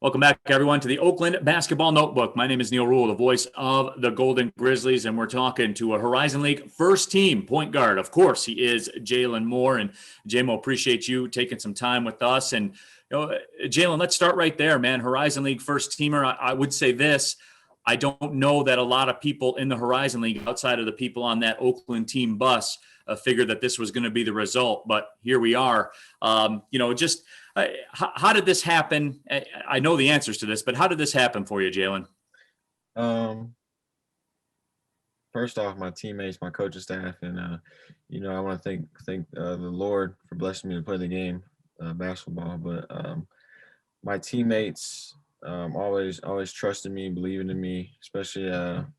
Welcome back, everyone, to the Oakland Basketball Notebook. My name is Neal Ruhl, the voice of the Golden Grizzlies, and we're talking to a Horizon League first-team point guard. Of course, he is Jalen Moore, and JMO, appreciate you taking some time with us. And Jalen, let's start right there, man. Horizon League first-teamer. I would say this. I don't know that a lot of people in the Horizon League, outside of the people on that Oakland team bus, figured that this was going to be the result, but here we are. How did this happen? I know the answers to this, but how did this happen for you, Jalen? First off, my teammates, my coaching staff, and I want to thank the Lord for blessing me to play the game, basketball. But my teammates always trusted me, believing in me, especially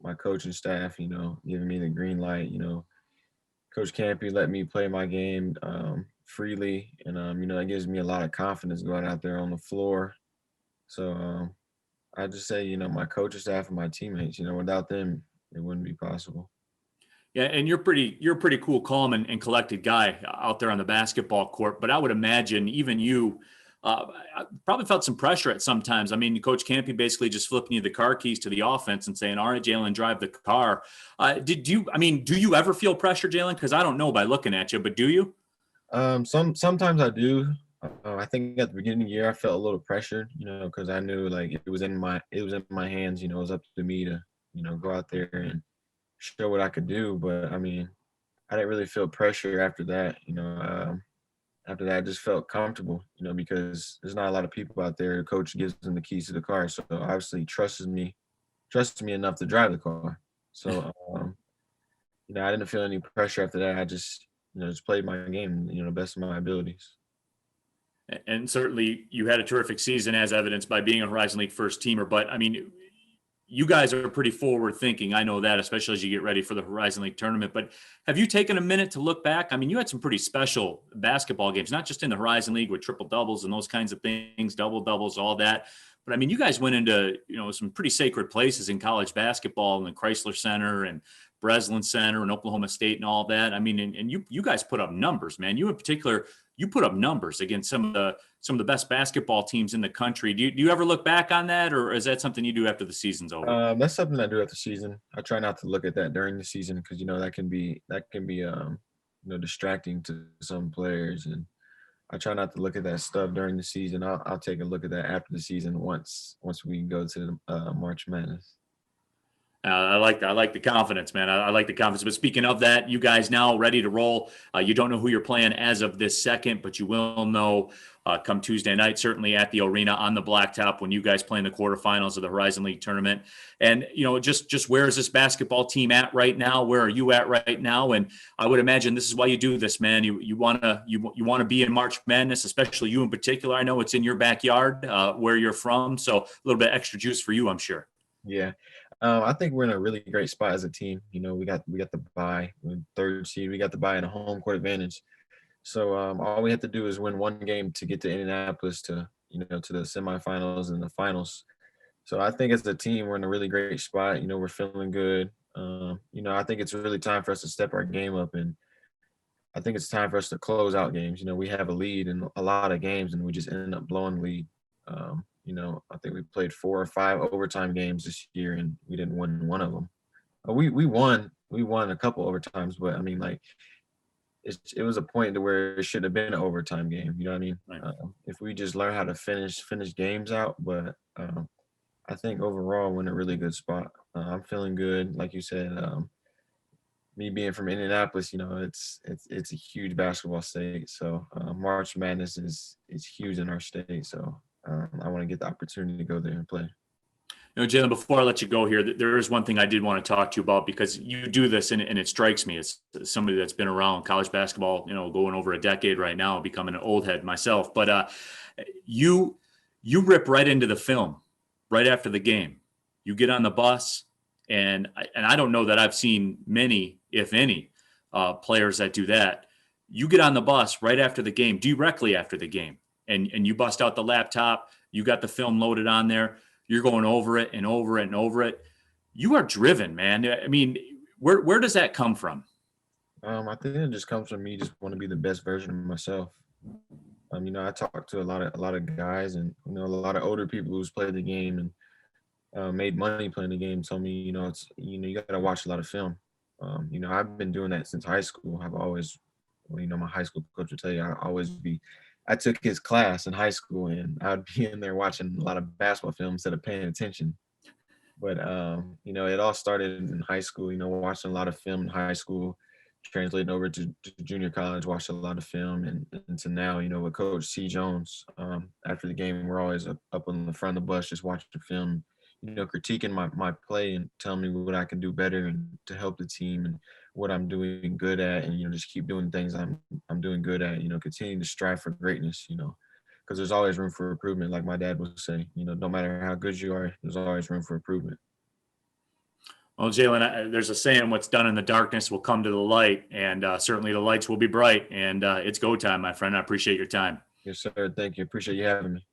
my coaching staff. Giving me the green light. Coach Campy let me play my game freely, and it gives me a lot of confidence going out there on the floor. So I just say, my coaching staff and my teammates, without them, it wouldn't be possible. Yeah, and you're a pretty cool, calm, and collected guy out there on the basketball court. But I would imagine even you probably felt some pressure at some times. I mean, Coach Campy basically just flipping you the car keys to the offense and saying, "All right, Jalen, drive the car." Do you ever feel pressure, Jalen? Because I don't know by looking at you, but do you? Sometimes I do. I think at the beginning of the year I felt a little pressured, because I knew like it was in my hands. It was up to me to go out there and show what I could do. But I mean, I didn't really feel pressure after that. After that, I just felt comfortable, because there's not a lot of people out there. Coach gives them the keys to the car, so obviously trusts me enough to drive the car. So I didn't feel any pressure after that. I just played my game, the best of my abilities. And certainly you had a terrific season, as evidenced by being a Horizon League first teamer. But I mean, you guys are pretty forward thinking. I know that, especially as you get ready for the Horizon League tournament. But have you taken a minute to look back? I mean, you had some pretty special basketball games, not just in the Horizon League with triple doubles and those kinds of things, double doubles, all that. But I mean, you guys went into, some pretty sacred places in college basketball, and the Chrysler Center and Breslin Center and Oklahoma State and all that. I mean, and you guys put up numbers, man. You in particular, you put up numbers against some of the best basketball teams in the country. Do you ever look back on that, or is that something you do after the season's over? That's something I do after the season. I try not to look at that during the season because that can be distracting to some players, and I try not to look at that stuff during the season. I'll take a look at that after the season once we go to March Madness. I like the confidence, man. I like the confidence. But speaking of that, you guys now ready to roll. You don't know who you're playing as of this second, but you will know come Tuesday night, certainly at the arena on the blacktop when you guys play in the quarterfinals of the Horizon League tournament. And, just where is this basketball team at right now? Where are you at right now? And I would imagine this is why you do this, man. You want to be in March Madness, especially you in particular. I know it's in your backyard where you're from. So a little bit extra juice for you, I'm sure. Yeah. I think we're in a really great spot as a team. We got the bye, we're third seed. We got the bye and a home court advantage. So all we have to do is win one game to get to Indianapolis to the semifinals and the finals. So I think as a team we're in a really great spot. We're feeling good. I think it's really time for us to step our game up, and I think it's time for us to close out games. We have a lead in a lot of games and we just end up blowing the lead. I think we played 4 or 5 overtime games this year, and we didn't win one of them. We won a couple overtimes, but I mean, like, it was a point to where it should have been an overtime game. You know what I mean? Right. If we just learn how to finish games out, but I think overall we're in a really good spot. I'm feeling good, like you said. Me being from Indianapolis, it's a huge basketball state. So March Madness is huge in our state. So I want to get the opportunity to go there and play. Jalen, before I let you go here, there is one thing I did want to talk to you about, because you do this and it strikes me as somebody that's been around college basketball, going over a decade right now, becoming an old head myself. But you rip right into the film right after the game. You get on the bus, and I don't know that I've seen many, if any, players that do that. You get on the bus right after the game, directly after the game, and you bust out the laptop. You got the film loaded on there. You're going over it and over it and over it. You are driven, man. I mean, where does that come from? I think it just comes from me just want to be the best version of myself. I talked to a lot of guys, and a lot of older people who's played the game and made money playing the game. Told me, it's you got to watch a lot of film. I've been doing that since high school. I've always, well, my high school coach would tell you I always be. I took his class in high school, and I'd be in there watching a lot of basketball film instead of paying attention. But it all started in high school. Watching a lot of film in high school, translating over to junior college, watched a lot of film, and to now, with Coach C. Jones. After the game, we're always up on the front of the bus, just watching the film, critiquing my play and telling me what I can do better and to help the team and what I'm doing good at, and just keep doing things I'm doing good at. Continuing to strive for greatness. Because there's always room for improvement. Like my dad would say, no matter how good you are, there's always room for improvement. Well, Jalen, there's a saying, what's done in the darkness will come to the light, and certainly the lights will be bright, and it's go time, my friend. I appreciate your time. Yes, sir. Thank you. Appreciate you having me.